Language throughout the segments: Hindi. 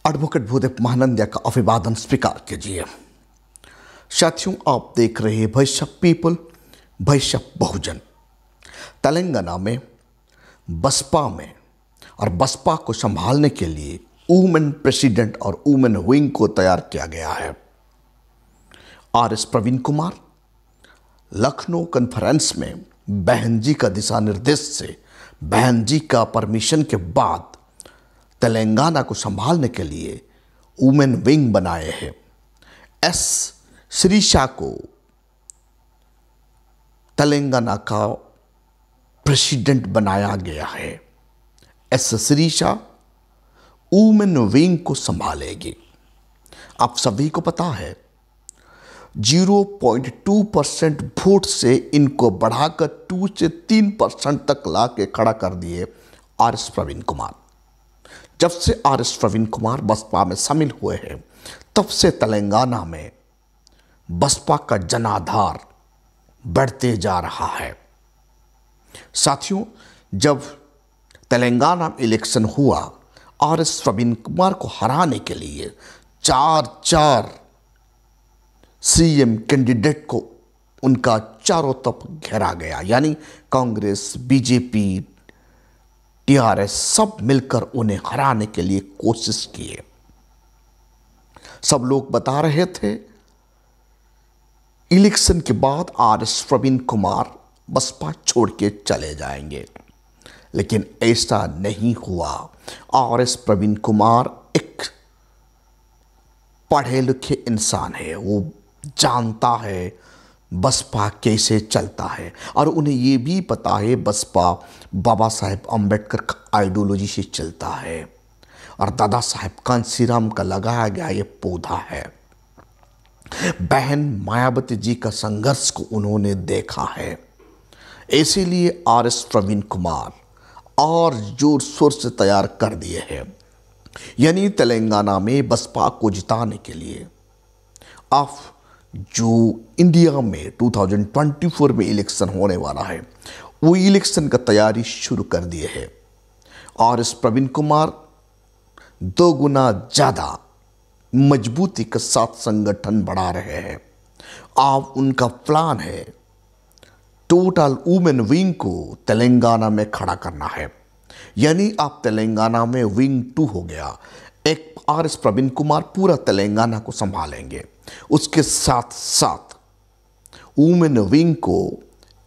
एडवोकेट भूदेव महानंदिया का अभिवादन स्वीकार कीजिए। साथियों, आप देख रहे हैं voice of people, voice of Bahujan. Telangana में बसपा में और बसपा को संभालने के लिए वुमेन प्रेसिडेंट और वुमेन विंग को तैयार किया गया है। आर.एस. प्रवीण कुमार लखनऊ कॉन्फ्रेंस में बहन जी का दिशा निर्देश से, बहन जी का परमिशन के बाद तेलंगाना को संभालने के लिए वुमेन विंग बनाए हैं। एस श्रीशा को तेलंगाना का प्रेसिडेंट बनाया गया है। एस श्रीशा वुमेन विंग को संभालेगी। आप सभी को पता है 0.2% वोट से इनको बढ़ाकर 2 से 3% तक ला के खड़ा कर दिए आर.एस. प्रवीण कुमार। जब से आर.एस. प्रवीण कुमार बसपा में शामिल हुए हैं, तब से तेलंगाना में बसपा का जनाधार बढ़ते जा रहा है। साथियों, जब तेलंगाना में इलेक्शन हुआ, आर.एस. प्रवीण कुमार को हराने के लिए चार सीएम कैंडिडेट को उनका चारों तरफ घेरा गया, यानी कांग्रेस, बीजेपी, टीआरएस सब मिलकर उन्हें हराने के लिए कोशिश किए। सब लोग बता रहे थे इलेक्शन के बाद आर.एस. प्रवीण कुमार बसपा छोड़ के चले जाएंगे, लेकिन ऐसा नहीं हुआ। आर.एस. प्रवीण कुमार एक पढ़े लिखे इंसान है, वो जानता है बसपा कैसे चलता है, और उन्हें ये भी पता है बसपा बाबा साहेब अम्बेडकर का आइडियोलॉजी से चलता है, और दादा साहेब कांशीराम का लगाया गया ये पौधा है। बहन मायावती जी का संघर्ष को उन्होंने देखा है, इसीलिए आर.एस. प्रवीण कुमार और जोर शोर से तैयार कर दिए हैं। यानी तेलंगाना में बसपा को जिताने के लिए अब जो इंडिया में 2024 में इलेक्शन होने वाला है, वो इलेक्शन का तैयारी शुरू कर दिए है। आर.एस. प्रवीण कुमार 2 गुना ज़्यादा मजबूती के साथ संगठन बढ़ा रहे हैं। अब उनका प्लान है टोटल वुमेन विंग को तेलंगाना में खड़ा करना है। यानी आप तेलंगाना में विंग 2 हो गया। एक आर.एस. प्रवीण कुमार पूरा तेलंगाना को संभालेंगे, उसके साथ साथ वुमेन विंग को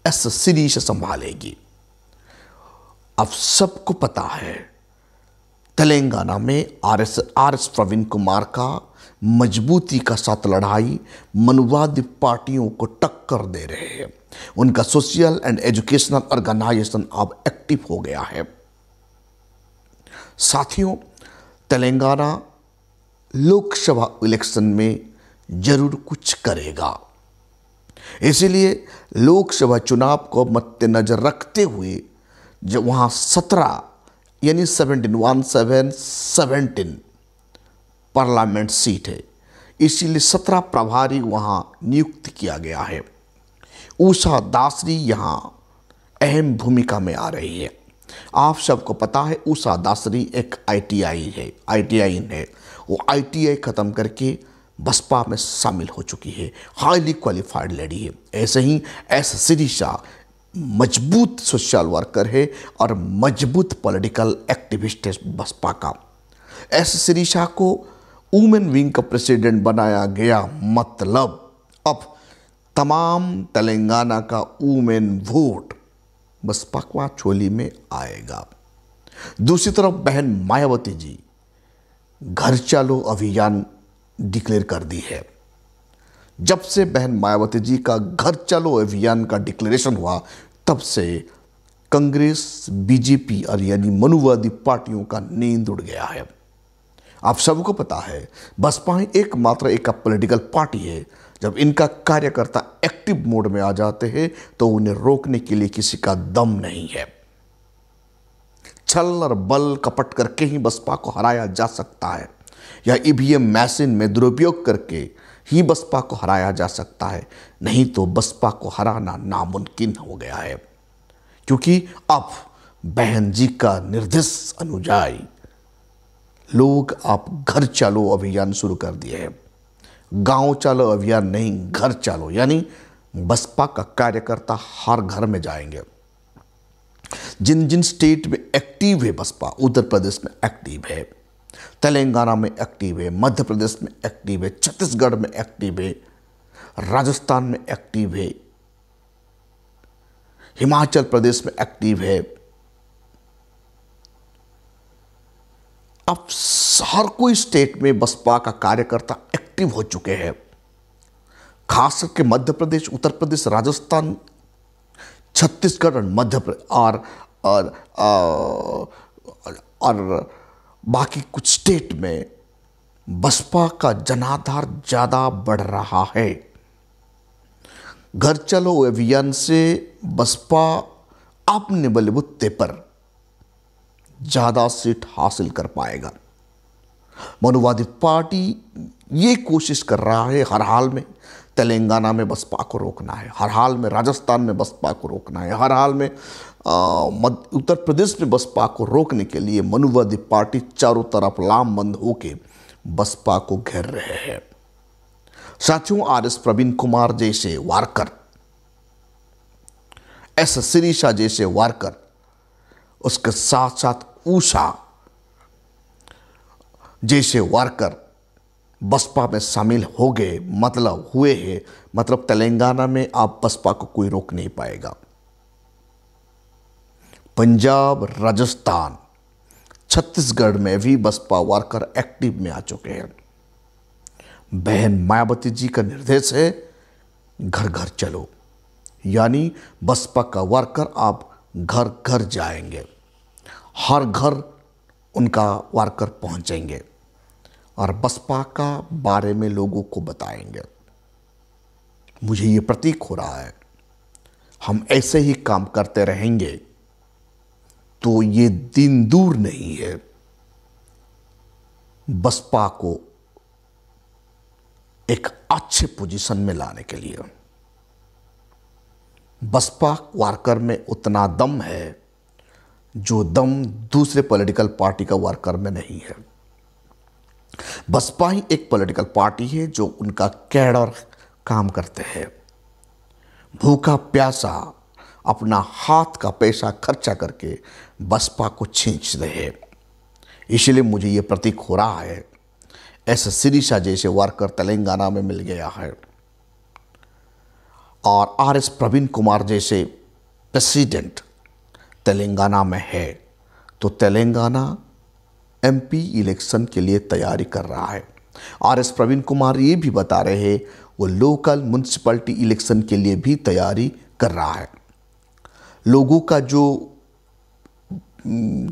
एस श्रीशा संभालेगी। अब सबको पता है तेलंगाना में आर.एस. प्रवीण कुमार का मजबूती का साथ लड़ाई मनुवादी पार्टियों को टक्कर दे रहे हैं। उनका सोशल एंड एजुकेशनल ऑर्गेनाइजेशन अब एक्टिव हो गया है। साथियों, तेलंगाना लोकसभा इलेक्शन में जरूर कुछ करेगा, इसीलिए लोकसभा चुनाव को मद्देनजर रखते हुए जब वहाँ 17 यानी 17 पार्लियामेंट सीट है, इसीलिए 17 प्रभारी वहाँ नियुक्त किया गया है। उषा दासरी यहाँ अहम भूमिका में आ रही है। आप सबको पता है उषा दासरी एक आईटीआई है। वो आईटीआई ख़त्म करके बसपा में शामिल हो चुकी है, हाईली क्वालिफाइड लेडी है। ऐसे ही एस श्रीशा मजबूत सोशल वर्कर है और मजबूत पॉलिटिकल एक्टिविस्ट है बसपा का। एस श्रीशा को वुमेन विंग का प्रेसिडेंट बनाया गया, मतलब अब तमाम तेलंगाना का वुमेन वोट बसपा की चोली में आएगा। दूसरी तरफ बहन मायावती जी घर चलो अभियान डिक्लेयर कर दी है। जब से बहन मायावती जी का घर चलो अभियान का डिक्लेरेशन हुआ, तब से कांग्रेस, बीजेपी और यानी मनुवादी पार्टियों का नींद उड़ गया है। आप सबको पता है बसपा ही एकमात्र एक पॉलिटिकल पार्टी है, जब इनका कार्यकर्ता एक्टिव मोड में आ जाते हैं तो उन्हें रोकने के लिए किसी का दम नहीं है। छल और बल कपट करके ही बसपा को हराया जा सकता है, या ईवीएम मशीन में दुरुपयोग करके ही बसपा को हराया जा सकता है, नहीं तो बसपा को हराना नामुमकिन हो गया है। क्योंकि अब बहन जी का निर्देश अनुयायी लोग आप घर चलो अभियान शुरू कर दिए हैं। गांव चलो अभियान नहीं, घर चलो, यानी बसपा का कार्यकर्ता हर घर में जाएंगे। जिन जिन स्टेट में एक्टिव है बसपा, उत्तर प्रदेश में एक्टिव है, तेलंगाना में एक्टिव है, मध्य प्रदेश में एक्टिव है, छत्तीसगढ़ में एक्टिव है, राजस्थान में एक्टिव है, हिमाचल प्रदेश में एक्टिव है। अब हर कोई स्टेट में बसपा का कार्यकर्ता एक्टिव हो चुके हैं। खास करके मध्य प्रदेश, उत्तर प्रदेश, राजस्थान, छत्तीसगढ़ और मध्य प्रदेश और बाकी कुछ स्टेट में बसपा का जनाधार ज़्यादा बढ़ रहा है। घर चलो अभियान से बसपा अपने बलबूते पर ज़्यादा सीट हासिल कर पाएगा। मनुवादी पार्टी ये कोशिश कर रहा है हर हाल में तेलंगाना में बसपा को रोकना है, हर हाल में राजस्थान में बसपा को रोकना है, हर हाल में उत्तर प्रदेश में बसपा को रोकने के लिए मनुवादी पार्टी चारों तरफ लामबंद होकर बसपा को घेर रहे हैं। साथियों, आरएस प्रवीण कुमार जैसे वारकर, एस शिरीषा जैसे वारकर, उसके साथ साथ उषा जैसे वारकर बसपा में शामिल हो गए, मतलब तेलंगाना में आप बसपा को कोई रोक नहीं पाएगा। पंजाब, राजस्थान, छत्तीसगढ़ में भी बसपा वारकर एक्टिव में आ चुके हैं। बहन मायावती जी का निर्देश है घर घर चलो, यानी बसपा का वारकर आप घर घर जाएंगे, हर घर उनका वारकर पहुंचेंगे और बसपा का बारे में लोगों को बताएंगे। मुझे ये प्रतीक हो रहा है हम ऐसे ही काम करते रहेंगे तो ये दिन दूर नहीं है बसपा को एक अच्छे पोजीशन में लाने के लिए। बसपा वारकर में उतना दम है जो दम दूसरे पॉलिटिकल पार्टी का वारकर में नहीं है। बसपा ही एक पॉलिटिकल पार्टी है जो उनका कैडर काम करते हैं, भूखा प्यासा अपना हाथ का पैसा खर्चा करके बसपा को खींच रहे हैं। इसलिए मुझे ये प्रतीक हो रहा है एस शिरीषा जैसे वारकर तेलंगाना में मिल गया है और आरएस प्रवीण कुमार जैसे प्रेसिडेंट तेलंगाना में है, तो तेलंगाना एमपी इलेक्शन के लिए तैयारी कर रहा है। आरएस प्रवीण कुमार ये भी बता रहे हैं वो लोकल म्युनिसिपैलिटी इलेक्शन के लिए भी तैयारी कर रहा है। लोगों का जो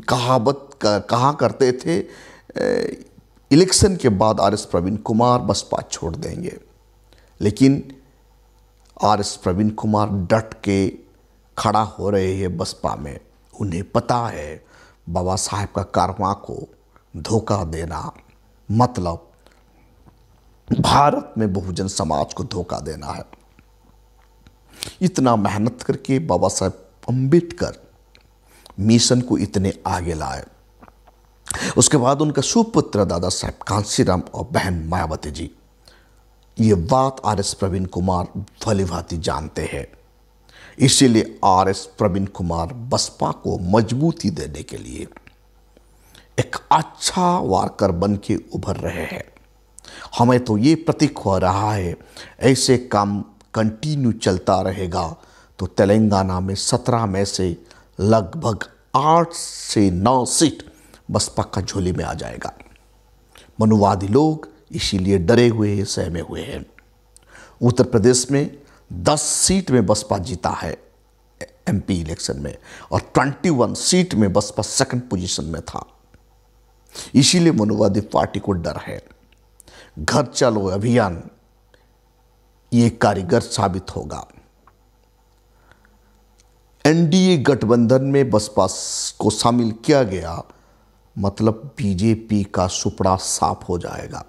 कहा करते थे इलेक्शन के बाद आरएस प्रवीण कुमार बसपा छोड़ देंगे, लेकिन आरएस प्रवीण कुमार डट के खड़ा हो रहे हैं बसपा में। उन्हें पता है बाबा साहेब का कारवां को धोखा देना मतलब भारत में बहुजन समाज को धोखा देना है। इतना मेहनत करके बाबा साहेब अम्बेडकर मिशन को इतने आगे लाए, उसके बाद उनका सुपुत्र दादा साहेब कांशीराम और बहन मायावती जी, ये बात आरएस प्रवीण कुमार भलीभांति जानते हैं। इसीलिए आरएस प्रवीण कुमार बसपा को मजबूती देने के लिए एक अच्छा वारकर बन के उभर रहे हैं। हमें तो ये प्रतीक हो रहा है ऐसे काम कंटिन्यू चलता रहेगा तो तेलंगाना में 17 में से लगभग 8 से 9 सीट बसपा का झोली में आ जाएगा। मनुवादी लोग इसीलिए डरे हुए हैं, सहमे हुए हैं। उत्तर प्रदेश में 10 सीट में बसपा जीता है एमपी इलेक्शन में और 21 सीट में बसपा सेकंड पोजीशन में था। इसीलिए मनुवादी पार्टी को डर है। घर चलो अभियान ये कारीगर साबित होगा। एनडीए गठबंधन में बसपा को शामिल किया गया मतलब बीजेपी का सुपड़ा साफ हो जाएगा।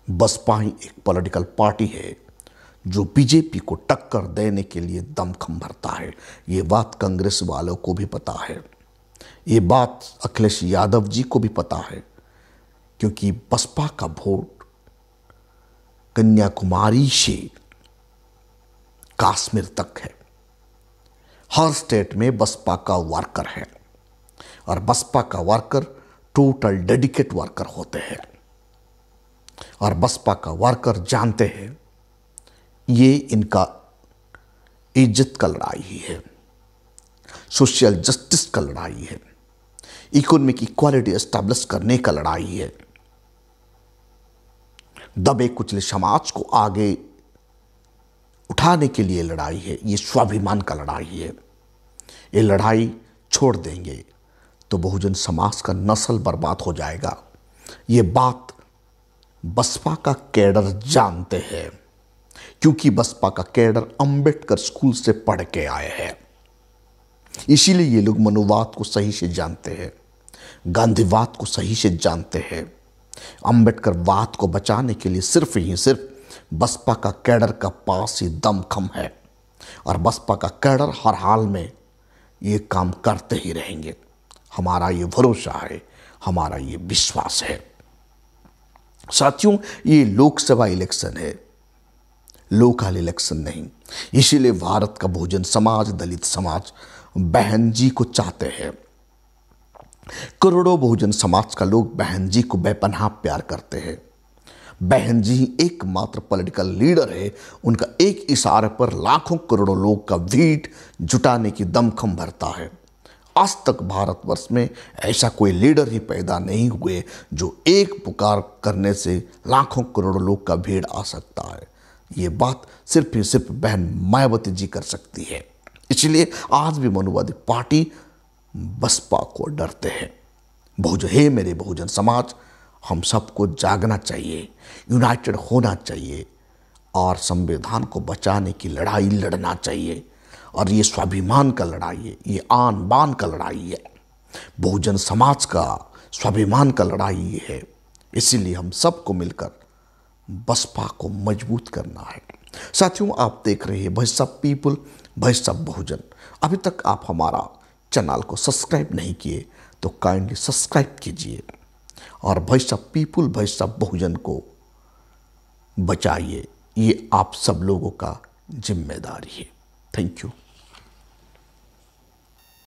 बसपा ही एक पॉलिटिकल पार्टी है जो बीजेपी को टक्कर देने के लिए दमखम भरता है। ये बात कांग्रेस वालों को भी पता है, ये बात अखिलेश यादव जी को भी पता है, क्योंकि बसपा का वोट कन्याकुमारी से कश्मीर तक है। हर स्टेट में बसपा का वर्कर है और बसपा का वर्कर टोटल डेडिकेट वर्कर होते हैं और बसपा का वर्कर जानते हैं ये इनका इज्जत का लड़ाई ही है, सोशल जस्टिस का लड़ाई है, इकोनॉमिक इक्वालिटी एस्टैब्लिश करने का लड़ाई है, दबे कुचले समाज को आगे उठाने के लिए लड़ाई है, ये स्वाभिमान का लड़ाई है। ये लड़ाई छोड़ देंगे तो बहुजन समाज का नस्ल बर्बाद हो जाएगा। ये बात बसपा का कैडर जानते हैं क्योंकि बसपा का कैडर अंबेडकर स्कूल से पढ़ के आए हैं। इसीलिए ये लोग मनुवाद को सही से जानते हैं, गांधीवाद को सही से जानते हैं। अंबेडकर वाद को बचाने के लिए सिर्फ बसपा का कैडर का पास ही दमखम है और बसपा का कैडर हर हाल में ये काम करते ही रहेंगे। हमारा ये भरोसा है, हमारा ये विश्वास है। साथियों, ये लोकसभा इलेक्शन है, लोकल इलेक्शन नहीं। इसीलिए भारत का बहुजन समाज, दलित समाज बहन जी को चाहते हैं। करोड़ों बहुजन समाज का लोग बहन जी को बेपनाह प्यार करते हैं। बहन जी एकमात्र पॉलिटिकल लीडर है, उनका एक इशारे पर लाखों करोड़ों लोग का भीड़ जुटाने की दमखम भरता है। आज तक भारतवर्ष में ऐसा कोई लीडर ही पैदा नहीं हुए जो एक पुकार करने से लाखों करोड़ों लोग का भीड़ आ सकता है। ये बात सिर्फ ही सिर्फ बहन मायावती जी कर सकती है। इसलिए आज भी मनुवादी पार्टी बसपा को डरते हैं। मेरे बहुजन समाज, हम सबको जागना चाहिए, यूनाइटेड होना चाहिए और संविधान को बचाने की लड़ाई लड़ना चाहिए। और ये स्वाभिमान का लड़ाई है, ये आन बान का लड़ाई है, बहुजन समाज का स्वाभिमान का लड़ाई है। इसीलिए हम सबको मिलकर बसपा को मजबूत करना है। साथियों, आप देख रहे हैं voice of people, voice of Bahujan. अभी तक आप हमारा चैनल को सब्सक्राइब नहीं किए तो काइंडली सब्सक्राइब कीजिए और voice of people, voice of Bahujan को बचाइए। ये आप सब लोगों का जिम्मेदारी है। Thank you.